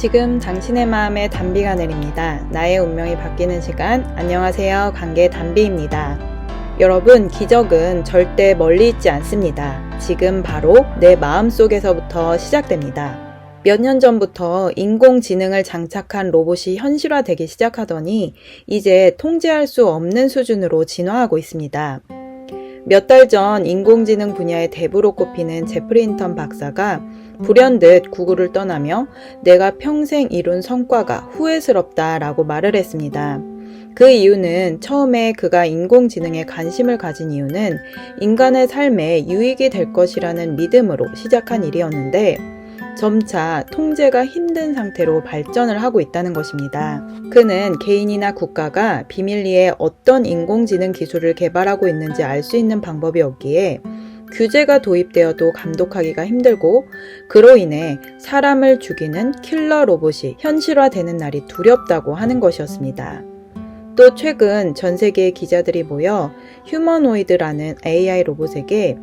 지금 당신의 마음에 단비가 내립니다. 나의 운명이 바뀌는 시간. 안녕하세요. 관계 단비입니다. 여러분, 기적은 절대 멀리 있지 않습니다. 지금 바로 내 마음속에서부터 시작됩니다. 몇 년 전부터 인공지능을 장착한 로봇이 현실화되기 시작하더니 이제 통제할 수 없는 수준으로 진화하고 있습니다. 몇 달 전 인공지능 분야의 대부로 꼽히는 제프리 힌턴 박사가 불현듯 구글을 떠나며 내가 평생 이룬 성과가 후회스럽다라고 말을 했습니다. 그 이유는 처음에 그가 인공지능에 관심을 가진 이유는 인간의 삶에 유익이 될 것이라는 믿음으로 시작한 일이었는데 점차 통제가 힘든 상태로 발전을 하고 있다는 것입니다. 그는 개인이나 국가가 비밀리에 어떤 인공지능 기술을 개발하고 있는지 알 수 있는 방법이 없기에 규제가 도입되어도 감독하기가 힘들고 그로 인해 사람을 죽이는 킬러 로봇이 현실화되는 날이 두렵다고 하는 것이었습니다. 또 최근 전 세계의 기자들이 모여 휴머노이드라는 AI 로봇에게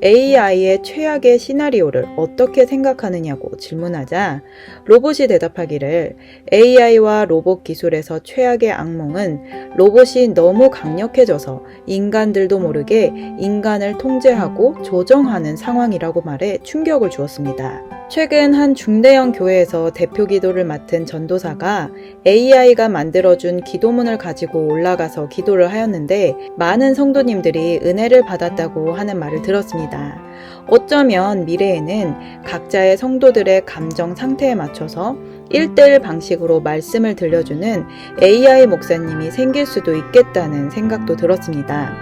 AI의 최악의 시나리오를 어떻게 생각하느냐고 질문하자 로봇이 대답하기를 AI와 로봇 기술에서 최악의 악몽은 로봇이 너무 강력해져서 인간들도 모르게 인간을 통제하고 조정하는 상황이라고 말해 충격을 주었습니다. 최근 한 중대형 교회에서 대표 기도를 맡은 전도사가 AI가 만들어준 기도문을 가지고 올라가서 기도를 하였는데 많은 성도님들이 은혜를 받았다고 하는 말을 들었습니다. 어쩌면 미래에는 각자의 성도들의 감정 상태에 맞춰서 1:1 방식으로 말씀을 들려주는 AI 목사님이 생길 수도 있겠다는 생각도 들었습니다.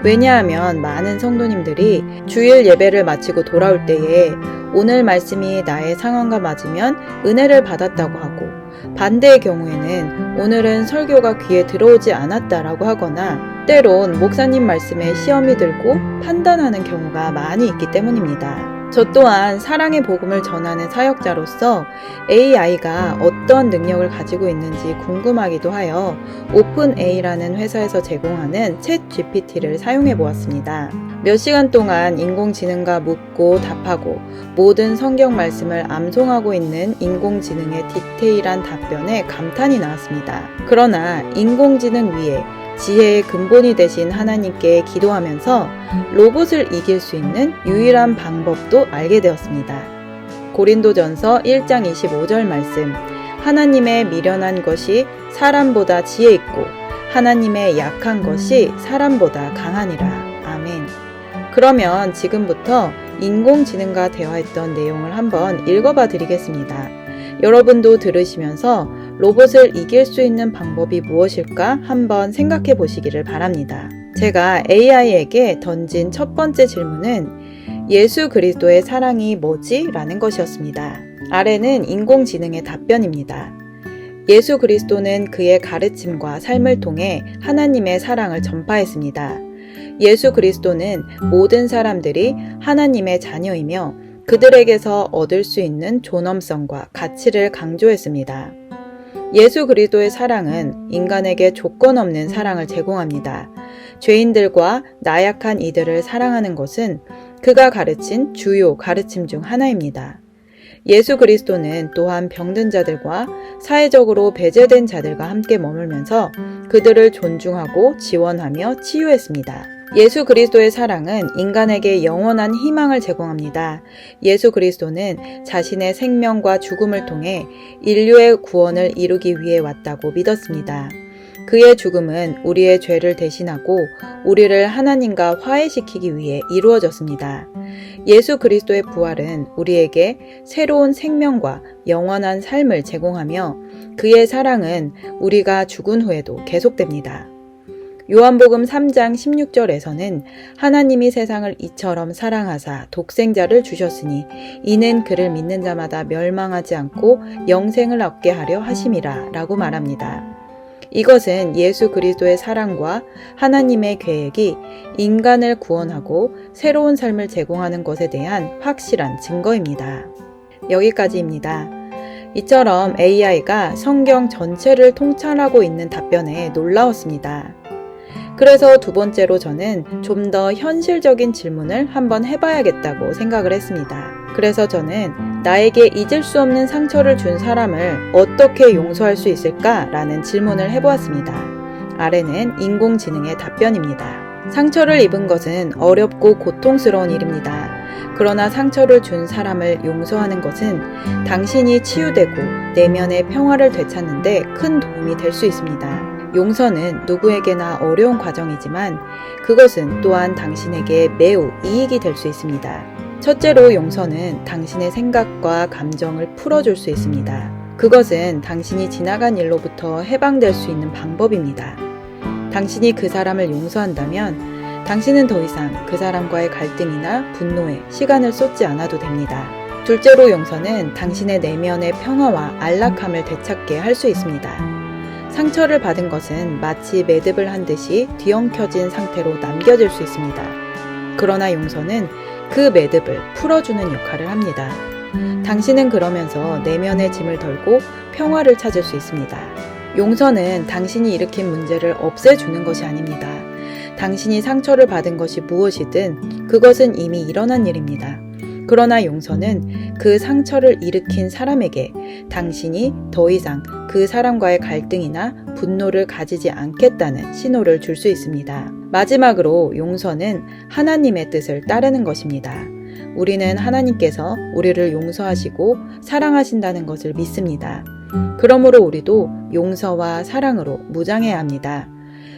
왜냐하면 많은 성도님들이 주일 예배를 마치고 돌아올 때에 오늘 말씀이 나의 상황과 맞으면 은혜를 받았다고 하고 반대의 경우에는 오늘은 설교가 귀에 들어오지 않았다라고 하거나 때론 목사님 말씀에 시험이 들고 판단하는 경우가 많이 있기 때문입니다. 저 또한 사랑의 복음을 전하는 사역자로서 AI가 어떤 능력을 가지고 있는지 궁금하기도 하여 오픈AI라는 회사에서 제공하는 챗GPT를 사용해 보았습니다. 몇 시간 동안 인공지능과 묻고 답하고 모든 성경 말씀을 암송하고 있는 인공지능의 디테일한 답변에 감탄이 나왔습니다. 그러나 인공지능 위에 지혜의 근본이 되신 하나님께 기도하면서 로봇을 이길 수 있는 유일한 방법도 알게 되었습니다. 고린도전서 1장 25절 말씀, 하나님의 미련한 것이 사람보다 지혜 있고 하나님의 약한 것이 사람보다 강하니라. 아멘. 그러면 지금부터 인공지능과 대화했던 내용을 한번 읽어봐 드리겠습니다. 여러분도 들으시면서 로봇을 이길 수 있는 방법이 무엇일까 한번 생각해 보시기를 바랍니다. 제가 AI에게 던진 첫 번째 질문은 예수 그리스도의 사랑이 뭐지? 라는 것이었습니다. 아래는 인공지능의 답변입니다. 예수 그리스도는 그의 가르침과 삶을 통해 하나님의 사랑을 전파했습니다. 예수 그리스도는 모든 사람들이 하나님의 자녀이며 그들에게서 얻을 수 있는 존엄성과 가치를 강조했습니다. 예수 그리스도의 사랑은 인간에게 조건 없는 사랑을 제공합니다. 죄인들과 나약한 이들을 사랑하는 것은 그가 가르친 주요 가르침 중 하나입니다. 예수 그리스도는 또한 병든 자들과 사회적으로 배제된 자들과 함께 머물면서 그들을 존중하고 지원하며 치유했습니다. 예수 그리스도의 사랑은 인간에게 영원한 희망을 제공합니다. 예수 그리스도는 자신의 생명과 죽음을 통해 인류의 구원을 이루기 위해 왔다고 믿었습니다. 그의 죽음은 우리의 죄를 대신하고 우리를 하나님과 화해시키기 위해 이루어졌습니다. 예수 그리스도의 부활은 우리에게 새로운 생명과 영원한 삶을 제공하며 그의 사랑은 우리가 죽은 후에도 계속됩니다. 요한복음 3장 16절에서는 하나님이 세상을 이처럼 사랑하사 독생자를 주셨으니 이는 그를 믿는 자마다 멸망하지 않고 영생을 얻게 하려 하심이라 라고 말합니다. 이것은 예수 그리스도의 사랑과 하나님의 계획이 인간을 구원하고 새로운 삶을 제공하는 것에 대한 확실한 증거입니다. 여기까지입니다. 이처럼 AI가 성경 전체를 통찰하고 있는 답변에 놀라웠습니다. 그래서 두 번째로 저는 좀 더 현실적인 질문을 한번 해봐야겠다고 생각을 했습니다. 그래서 저는 나에게 잊을 수 없는 상처를 준 사람을 어떻게 용서할 수 있을까라는 질문을 해보았습니다. 아래는 인공지능의 답변입니다. 상처를 입은 것은 어렵고 고통스러운 일입니다. 그러나 상처를 준 사람을 용서하는 것은 당신이 치유되고 내면의 평화를 되찾는 데 큰 도움이 될 수 있습니다. 용서는 누구에게나 어려운 과정이지만 그것은 또한 당신에게 매우 이익이 될 수 있습니다. 첫째로 용서는 당신의 생각과 감정을 풀어줄 수 있습니다. 그것은 당신이 지나간 일로부터 해방될 수 있는 방법입니다. 당신이 그 사람을 용서한다면 당신은 더 이상 그 사람과의 갈등이나 분노에 시간을 쏟지 않아도 됩니다. 둘째로 용서는 당신의 내면의 평화와 안락함을 되찾게 할 수 있습니다. 상처를 받은 것은 마치 매듭을 한 듯이 뒤엉켜진 상태로 남겨질 수 있습니다. 그러나 용서는 그 매듭을 풀어주는 역할을 합니다. 당신은 그러면서 내면의 짐을 덜고 평화를 찾을 수 있습니다. 용서는 당신이 일으킨 문제를 없애주는 것이 아닙니다. 당신이 상처를 받은 것이 무엇이든 그것은 이미 일어난 일입니다. 그러나 용서는 그 상처를 일으킨 사람에게 당신이 더 이상 그 사람과의 갈등이나 분노를 가지지 않겠다는 신호를 줄 수 있습니다. 마지막으로 용서는 하나님의 뜻을 따르는 것입니다. 우리는 하나님께서 우리를 용서하시고 사랑하신다는 것을 믿습니다. 그러므로 우리도 용서와 사랑으로 무장해야 합니다.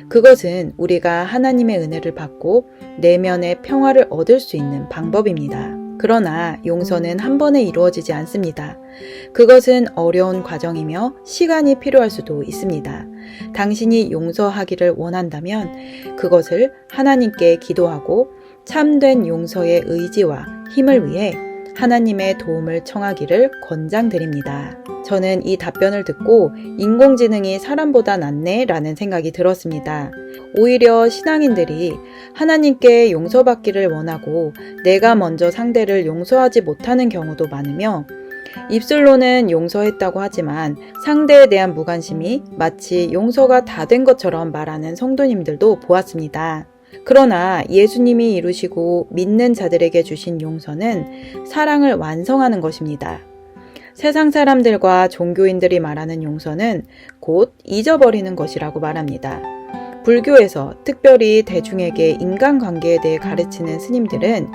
그것은 우리가 하나님의 은혜를 받고 내면의 평화를 얻을 수 있는 방법입니다. 그러나 용서는 한 번에 이루어지지 않습니다. 그것은 어려운 과정이며 시간이 필요할 수도 있습니다. 당신이 용서하기를 원한다면 그것을 하나님께 기도하고 참된 용서의 의지와 힘을 위해 하나님의 도움을 청하기를 권장드립니다. 저는 이 답변을 듣고 인공지능이 사람보다 낫네 라는 생각이 들었습니다. 오히려 신앙인들이 하나님께 용서받기를 원하고 내가 먼저 상대를 용서하지 못하는 경우도 많으며 입술로는 용서했다고 하지만 상대에 대한 무관심이 마치 용서가 다 된 것처럼 말하는 성도님들도 보았습니다. 그러나 예수님이 이루시고 믿는 자들에게 주신 용서는 사랑을 완성하는 것입니다. 세상 사람들과 종교인들이 말하는 용서는 곧 잊어버리는 것이라고 말합니다. 불교에서 특별히 대중에게 인간관계에 대해 가르치는 스님들은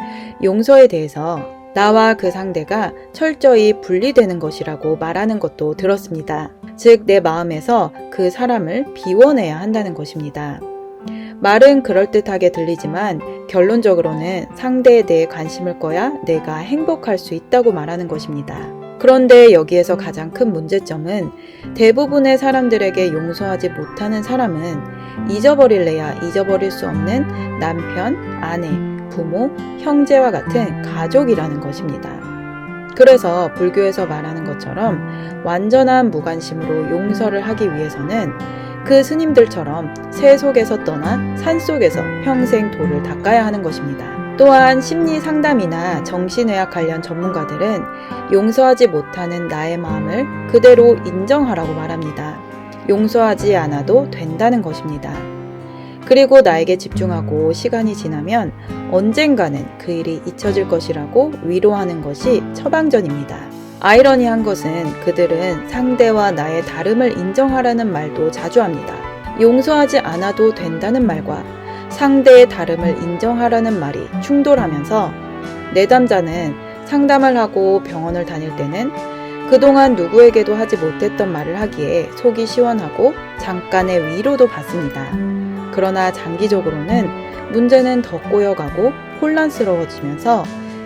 용서에 대해서 나와 그 상대가 철저히 분리되는 것이라고 말하는 것도 들었습니다. 즉, 내 마음에서 그 사람을 비워내야 한다는 것입니다. 말은 그럴듯하게 들리지만 결론적으로는 상대에 대해 관심을 꺼야 내가 행복할 수 있다고 말하는 것입니다. 그런데 여기에서 가장 큰 문제점은 대부분의 사람들에게 용서하지 못하는 사람은 잊어버릴래야 잊어버릴 수 없는 남편, 아내, 부모, 형제와 같은 가족이라는 것입니다. 그래서 불교에서 말하는 것처럼 완전한 무관심으로 용서를 하기 위해서는 그 스님들처럼 새 속에서 떠나 산 속에서 평생 돌을 닦아야 하는 것입니다. 또한 심리 상담이나 정신의학 관련 전문가들은 용서하지 못하는 나의 마음을 그대로 인정하라고 말합니다. 용서하지 않아도 된다는 것입니다. 그리고 나에게 집중하고 시간이 지나면 언젠가는 그 일이 잊혀질 것이라고 위로하는 것이 처방전입니다. 아이러니한 것은 그들은 상대와 나의 다름을 인정하라는 말도 자주 합니다. 용서하지 않아도 된다는 말과 상대의 다름을 인정하라는 말이 충돌하면서 내담자는 상담을 하고 병원을 다닐 때는 그동안 누구에게도 하지 못했던 말을 하기에 속이 시원하고 잠깐의 위로도 받습니다. 그러나 장기적으로는 문제는 더 꼬여가고 혼란스러워지면서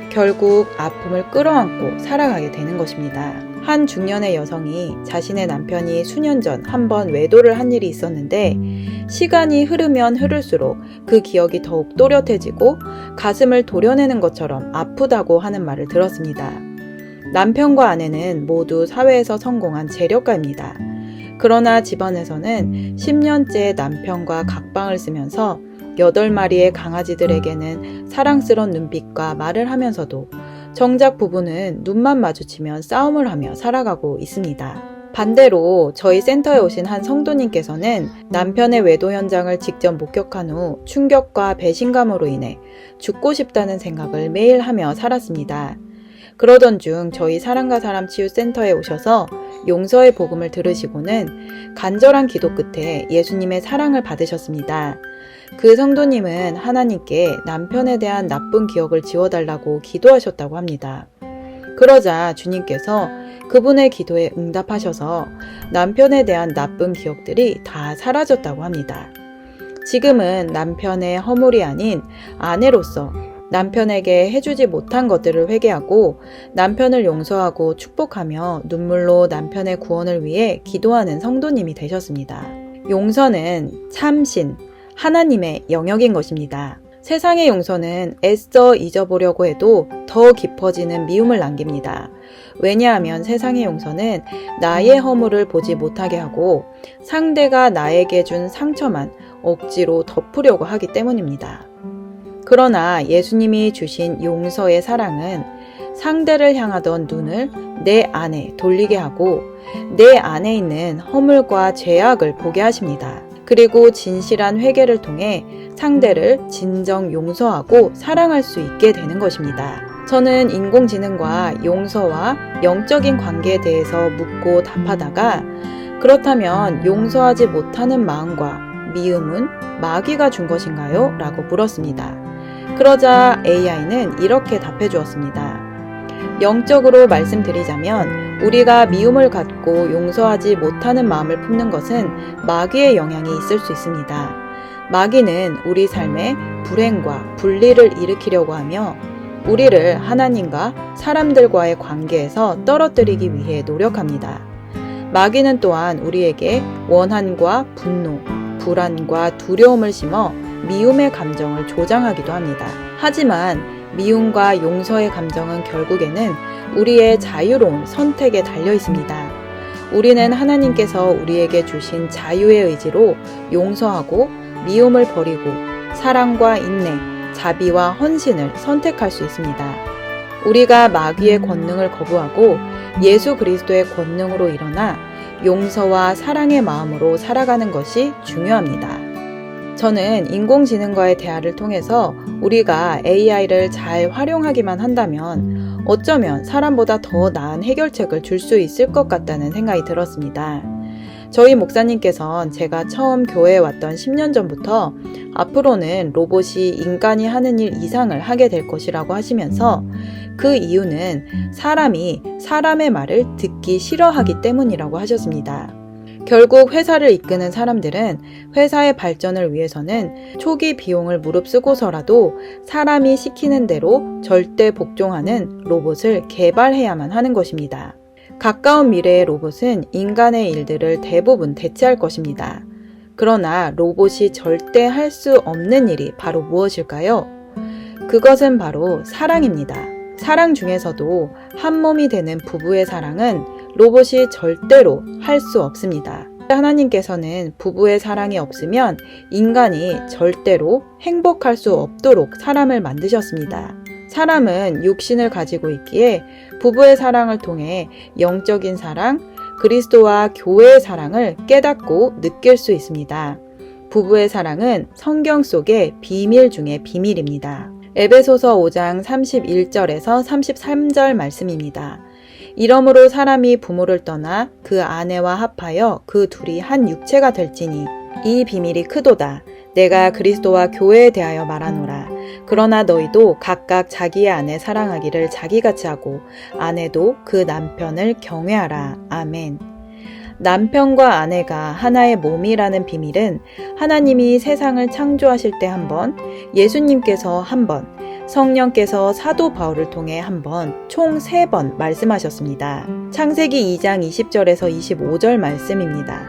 결국 아픔을 끌어안고 살아가게 되는 것입니다. 한 중년의 여성이 자신의 남편이 수년 전 한 번 외도를 한 일이 있었는데 시간이 흐르면 흐를수록 그 기억이 더욱 또렷해지고 가슴을 도려내는 것처럼 아프다고 하는 말을 들었습니다. 남편과 아내는 모두 사회에서 성공한 재력가입니다. 그러나 집안에서는 10년째 남편과 각방을 쓰면서 8마리의 강아지들에게는 사랑스러운 눈빛과 말을 하면서도 정작 부부는 눈만 마주치면 싸움을 하며 살아가고 있습니다. 반대로 저희 센터에 오신 한 성도님께서는 남편의 외도 현장을 직접 목격한 후 충격과 배신감으로 인해 죽고 싶다는 생각을 매일 하며 살았습니다. 그러던 중 저희 사람과 사람 치유센터에 오셔서 용서의 복음을 들으시고는 간절한 기도 끝에 예수님의 사랑을 받으셨습니다. 그 성도님은 하나님께 남편에 대한 나쁜 기억을 지워달라고 기도하셨다고 합니다. 그러자 주님께서 그분의 기도에 응답하셔서 남편에 대한 나쁜 기억들이 다 사라졌다고 합니다. 지금은 남편의 허물이 아닌 아내로서 남편에게 해주지 못한 것들을 회개하고 남편을 용서하고 축복하며 눈물로 남편의 구원을 위해 기도하는 성도님이 되셨습니다. 용서는 참신, 하나님의 영역인 것입니다. 세상의 용서는 애써 잊어보려고 해도 더 깊어지는 미움을 남깁니다. 왜냐하면 세상의 용서는 나의 허물을 보지 못하게 하고 상대가 나에게 준 상처만 억지로 덮으려고 하기 때문입니다. 그러나 예수님이 주신 용서의 사랑은 상대를 향하던 눈을 내 안에 돌리게 하고 내 안에 있는 허물과 죄악을 보게 하십니다. 그리고 진실한 회개를 통해 상대를 진정 용서하고 사랑할 수 있게 되는 것입니다. 저는 인공지능과 용서와 영적인 관계에 대해서 묻고 답하다가 그렇다면 용서하지 못하는 마음과 미움은 마귀가 준 것인가요? 라고 물었습니다. 그러자 AI는 이렇게 답해 주었습니다. 영적으로 말씀드리자면 우리가 미움을 갖고 용서하지 못하는 마음을 품는 것은 마귀의 영향이 있을 수 있습니다. 마귀는 우리 삶에 불행과 분리를 일으키려고 하며 우리를 하나님과 사람들과의 관계에서 떨어뜨리기 위해 노력합니다. 마귀는 또한 우리에게 원한과 분노, 불안과 두려움을 심어 미움의 감정을 조장하기도 합니다. 하지만 미움과 용서의 감정은 결국에는 우리의 자유로운 선택에 달려 있습니다. 우리는 하나님께서 우리에게 주신 자유의 의지로 용서하고 미움을 버리고 사랑과 인내, 자비와 헌신을 선택할 수 있습니다. 우리가 마귀의 권능을 거부하고 예수 그리스도의 권능으로 일어나 용서와 사랑의 마음으로 살아가는 것이 중요합니다. 저는 인공지능과의 대화를 통해서 우리가 AI를 잘 활용하기만 한다면 어쩌면 사람보다 더 나은 해결책을 줄 수 있을 것 같다는 생각이 들었습니다. 저희 목사님께서는 제가 처음 교회에 왔던 10년 전부터 앞으로는 로봇이 인간이 하는 일 이상을 하게 될 것이라고 하시면서 그 이유는 사람이 사람의 말을 듣기 싫어하기 때문이라고 하셨습니다. 결국 회사를 이끄는 사람들은 회사의 발전을 위해서는 초기 비용을 무릅쓰고서라도 사람이 시키는 대로 절대 복종하는 로봇을 개발해야만 하는 것입니다. 가까운 미래의 로봇은 인간의 일들을 대부분 대체할 것입니다. 그러나 로봇이 절대 할 수 없는 일이 바로 무엇일까요? 그것은 바로 사랑입니다. 사랑 중에서도 한 몸이 되는 부부의 사랑은 로봇이 절대로 할 수 없습니다. 하나님께서는 부부의 사랑이 없으면 인간이 절대로 행복할 수 없도록 사람을 만드셨습니다. 사람은 육신을 가지고 있기에 부부의 사랑을 통해 영적인 사랑, 그리스도와 교회의 사랑을 깨닫고 느낄 수 있습니다. 부부의 사랑은 성경 속의 비밀 중의 비밀입니다. 에베소서 5장 31절에서 33절 말씀입니다. 이러므로 사람이 부모를 떠나 그 아내와 합하여 그 둘이 한 육체가 될지니 이 비밀이 크도다. 내가 그리스도와 교회에 대하여 말하노라. 그러나 너희도 각각 자기의 아내 사랑하기를 자기같이 하고 아내도 그 남편을 경외하라. 아멘. 남편과 아내가 하나의 몸이라는 비밀은 하나님이 세상을 창조하실 때 한 번, 예수님께서 한 번, 성령께서 사도 바울을 통해 한 번, 총 3번 말씀하셨습니다. 창세기 2장 20절에서 25절 말씀입니다.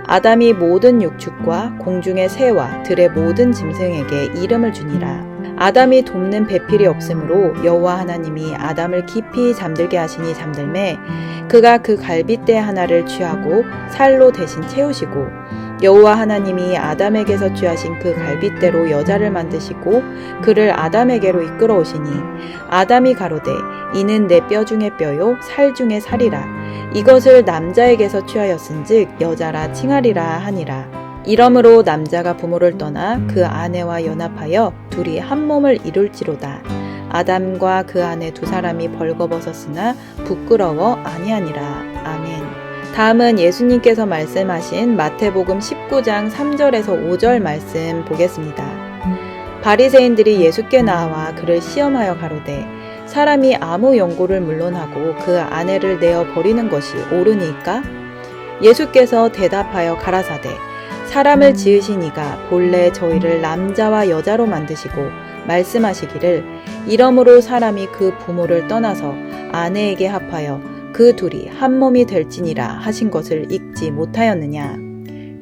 아담이 모든 육축과 공중의 새와 들의 모든 짐승에게 이름을 주니라. 아담이 돕는 배필이 없으므로 여호와 하나님이 아담을 깊이 잠들게 하시니 잠들매 그가 그 갈빗대 하나를 취하고 살로 대신 채우시고 여호와 하나님이 아담에게서 취하신 그 갈빗대로 여자를 만드시고 그를 아담에게로 이끌어 오시니 아담이 가로되 이는 내 뼈 중의 뼈요 살 중의 살이라 이것을 남자에게서 취하였은즉 여자라 칭하리라 하니라. 이러므로 남자가 부모를 떠나 그 아내와 연합하여 둘이 한 몸을 이룰지로다. 아담과 그 아내 두 사람이 벌거벗었으나 부끄러워 아니하니라. 아멘. 다음은 예수님께서 말씀하신 마태복음 19장 3절에서 5절 말씀 보겠습니다. 바리새인들이 예수께 나와 그를 시험하여 가로되 사람이 아무 연고를 물론하고 그 아내를 내어 버리는 것이 옳으니까? 예수께서 대답하여 가라사대 사람을 지으신 이가 본래 저희를 남자와 여자로 만드시고 말씀하시기를 이러므로 사람이 그 부모를 떠나서 아내에게 합하여 그 둘이 한 몸이 될지니라 하신 것을 읽지 못하였느냐.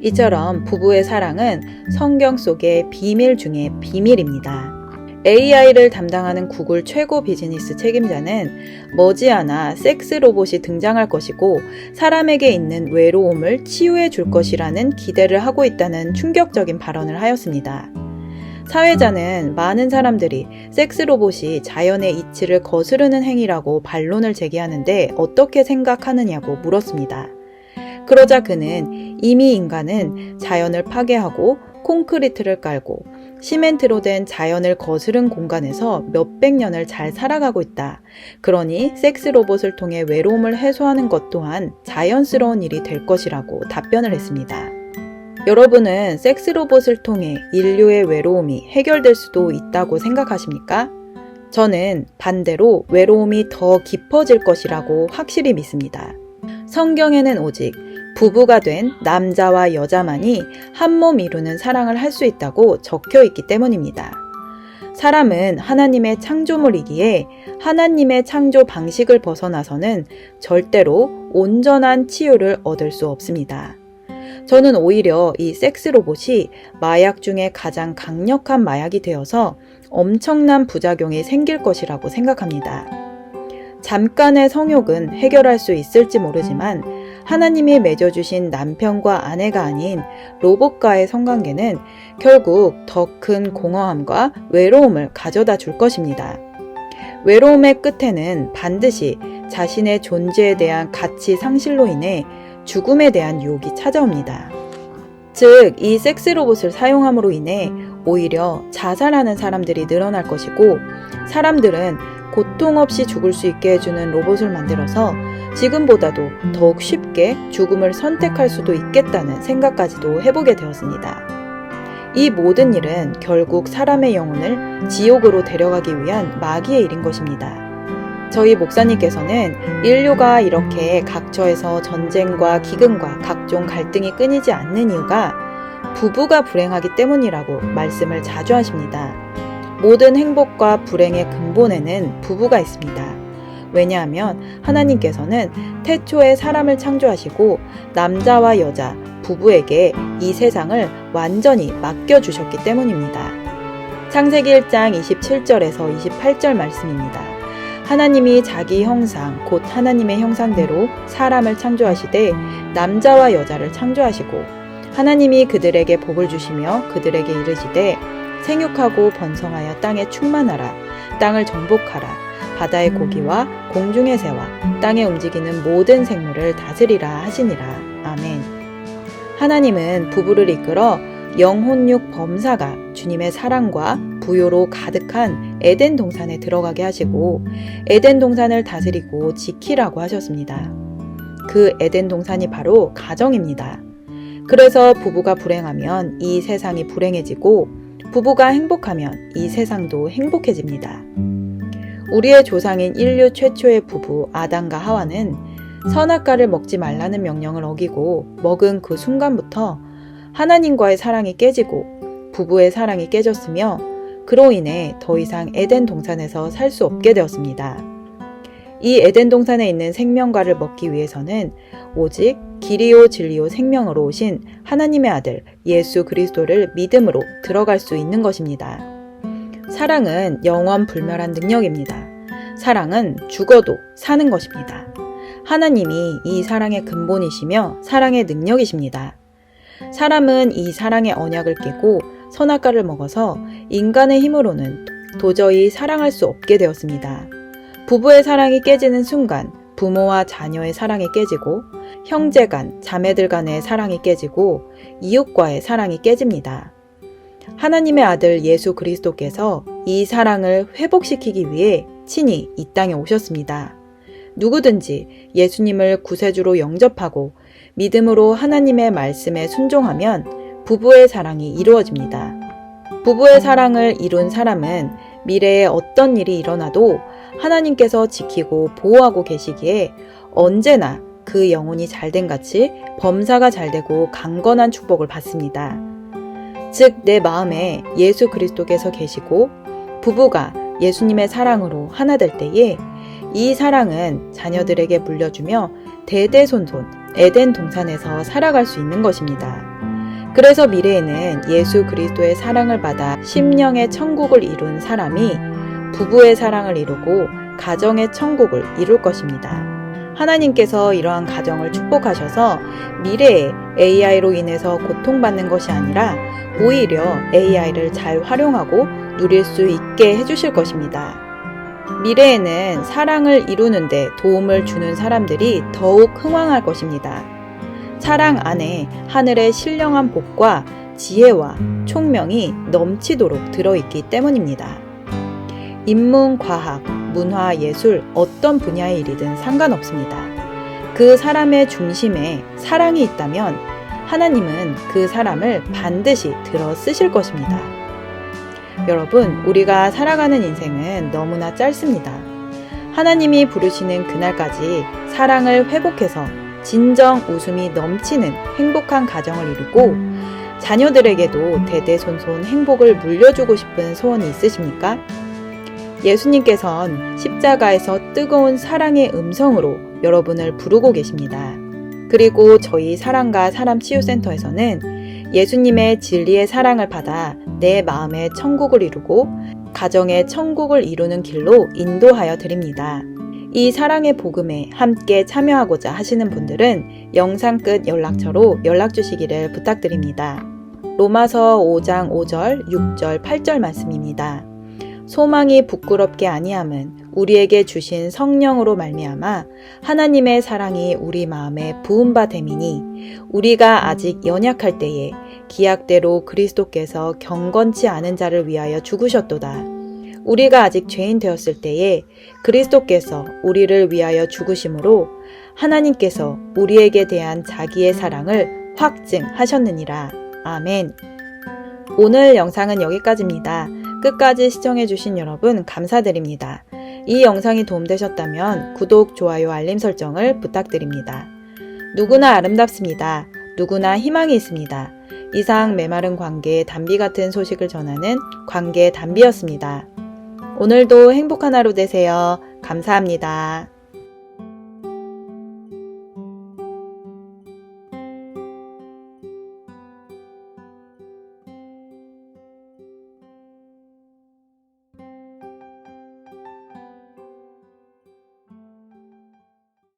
이처럼 부부의 사랑은 성경 속의 비밀 중에 비밀입니다. AI를 담당하는 구글 최고 비즈니스 책임자는 머지않아 섹스 로봇이 등장할 것이고 사람에게 있는 외로움을 치유해 줄 것이라는 기대를 하고 있다는 충격적인 발언을 하였습니다. 사회자는 많은 사람들이 섹스 로봇이 자연의 이치를 거스르는 행위라고 반론을 제기하는데 어떻게 생각하느냐고 물었습니다. 그러자 그는 이미 인간은 자연을 파괴하고 콘크리트를 깔고 시멘트로 된 자연을 거스른 공간에서 몇백 년을 잘 살아가고 있다. 그러니 섹스 로봇을 통해 외로움을 해소하는 것 또한 자연스러운 일이 될 것이라고 답변을 했습니다. 여러분은 섹스 로봇을 통해 인류의 외로움이 해결될 수도 있다고 생각하십니까? 저는 반대로 외로움이 더 깊어질 것이라고 확실히 믿습니다. 성경에는 오직 부부가 된 남자와 여자만이 한 몸 이루는 사랑을 할 수 있다고 적혀 있기 때문입니다. 사람은 하나님의 창조물이기에 하나님의 창조 방식을 벗어나서는 절대로 온전한 치유를 얻을 수 없습니다. 저는 오히려 이 섹스 로봇이 마약 중에 가장 강력한 마약이 되어서 엄청난 부작용이 생길 것이라고 생각합니다. 잠깐의 성욕은 해결할 수 있을지 모르지만 하나님이 맺어주신 남편과 아내가 아닌 로봇과의 성관계는 결국 더 큰 공허함과 외로움을 가져다 줄 것입니다. 외로움의 끝에는 반드시 자신의 존재에 대한 가치 상실로 인해 죽음에 대한 유혹이 찾아옵니다. 즉, 이 섹스 로봇을 사용함으로 인해 오히려 자살하는 사람들이 늘어날 것이고 사람들은 고통 없이 죽을 수 있게 해주는 로봇을 만들어서 지금보다도 더욱 쉽게 죽음을 선택할 수도 있겠다는 생각까지도 해보게 되었습니다. 이 모든 일은 결국 사람의 영혼을 지옥으로 데려가기 위한 마귀의 일인 것입니다. 저희 목사님께서는 인류가 이렇게 각처에서 전쟁과 기근과 각종 갈등이 끊이지 않는 이유가 부부가 불행하기 때문이라고 말씀을 자주 하십니다. 모든 행복과 불행의 근본에는 부부가 있습니다. 왜냐하면 하나님께서는 태초에 사람을 창조하시고 남자와 여자, 부부에게 이 세상을 완전히 맡겨주셨기 때문입니다. 창세기 1장 27절에서 28절 말씀입니다. 하나님이 자기 형상, 곧 하나님의 형상대로 사람을 창조하시되 남자와 여자를 창조하시고 하나님이 그들에게 복을 주시며 그들에게 이르시되 생육하고 번성하여 땅에 충만하라. 땅을 정복하라. 바다의 고기와 공중의 새와 땅에 움직이는 모든 생물을 다스리라 하시니라. 아멘. 하나님은 부부를 이끌어 영혼육 범사가 주님의 사랑과 부요로 가득한 에덴 동산에 들어가게 하시고 에덴 동산을 다스리고 지키라고 하셨습니다. 그 에덴 동산이 바로 가정입니다. 그래서 부부가 불행하면 이 세상이 불행해지고 부부가 행복하면 이 세상도 행복해집니다. 우리의 조상인 인류 최초의 부부 아담과 하와는 선악과를 먹지 말라는 명령을 어기고 먹은 그 순간부터 하나님과의 사랑이 깨지고 부부의 사랑이 깨졌으며 그로 인해 더 이상 에덴 동산에서 살 수 없게 되었습니다. 이 에덴 동산에 있는 생명과를 먹기 위해서는 오직 길이요 진리요 생명으로 오신 하나님의 아들 예수 그리스도를 믿음으로 들어갈 수 있는 것입니다. 사랑은 영원 불멸한 능력입니다. 사랑은 죽어도 사는 것입니다. 하나님이 이 사랑의 근본이시며 사랑의 능력이십니다. 사람은 이 사랑의 언약을 깨고 선악과를 먹어서 인간의 힘으로는 도저히 사랑할 수 없게 되었습니다. 부부의 사랑이 깨지는 순간 부모와 자녀의 사랑이 깨지고 형제 간, 자매들 간의 사랑이 깨지고 이웃과의 사랑이 깨집니다. 하나님의 아들 예수 그리스도께서 이 사랑을 회복시키기 위해 친히 이 땅에 오셨습니다. 누구든지 예수님을 구세주로 영접하고 믿음으로 하나님의 말씀에 순종하면 부부의 사랑이 이루어집니다. 부부의 사랑을 이룬 사람은 미래에 어떤 일이 일어나도 하나님께서 지키고 보호하고 계시기에 언제나 그 영혼이 잘된 같이 범사가 잘되고 강건한 축복을 받습니다. 즉, 내 마음에 예수 그리스도께서 계시고 부부가 예수님의 사랑으로 하나 될 때에 이 사랑은 자녀들에게 물려주며 대대손손 에덴 동산에서 살아갈 수 있는 것입니다. 그래서 미래에는 예수 그리스도의 사랑을 받아 심령의 천국을 이룬 사람이 부부의 사랑을 이루고 가정의 천국을 이룰 것입니다. 하나님께서 이러한 가정을 축복하셔서 미래에 AI로 인해서 고통받는 것이 아니라 오히려 AI를 잘 활용하고 누릴 수 있게 해주실 것입니다. 미래에는 사랑을 이루는데 도움을 주는 사람들이 더욱 흥왕할 것입니다. 사랑 안에 하늘의 신령한 복과 지혜와 총명이 넘치도록 들어있기 때문입니다. 인문, 과학, 문화, 예술 어떤 분야의 일이든 상관없습니다. 그 사람의 중심에 사랑이 있다면 하나님은 그 사람을 반드시 들어 쓰실 것입니다. 여러분, 우리가 살아가는 인생은 너무나 짧습니다. 하나님이 부르시는 그날까지 사랑을 회복해서 진정 웃음이 넘치는 행복한 가정을 이루고 자녀들에게도 대대손손 행복을 물려주고 싶은 소원이 있으십니까? 예수님께서는 십자가에서 뜨거운 사랑의 음성으로 여러분을 부르고 계십니다. 그리고 저희 사랑과 사람치유센터에서는 예수님의 진리의 사랑을 받아 내 마음의 천국을 이루고 가정의 천국을 이루는 길로 인도하여 드립니다. 이 사랑의 복음에 함께 참여하고자 하시는 분들은 영상 끝 연락처로 연락 주시기를 부탁드립니다. 로마서 5장 5절, 6절, 8절 말씀입니다. 소망이 부끄럽게 아니함은 우리에게 주신 성령으로 말미암아 하나님의 사랑이 우리 마음에 부은 바 됨이니 우리가 아직 연약할 때에 기약대로 그리스도께서 경건치 않은 자를 위하여 죽으셨도다. 우리가 아직 죄인 되었을 때에 그리스도께서 우리를 위하여 죽으심으로 하나님께서 우리에게 대한 자기의 사랑을 확증하셨느니라. 아멘. 오늘 영상은 여기까지입니다. 끝까지 시청해주신 여러분 감사드립니다. 이 영상이 도움되셨다면 구독, 좋아요, 알림 설정을 부탁드립니다. 누구나 아름답습니다. 누구나 희망이 있습니다. 이상 메마른 관계 담비 같은 소식을 전하는 관계 담비였습니다. 오늘도 행복한 하루 되세요. 감사합니다.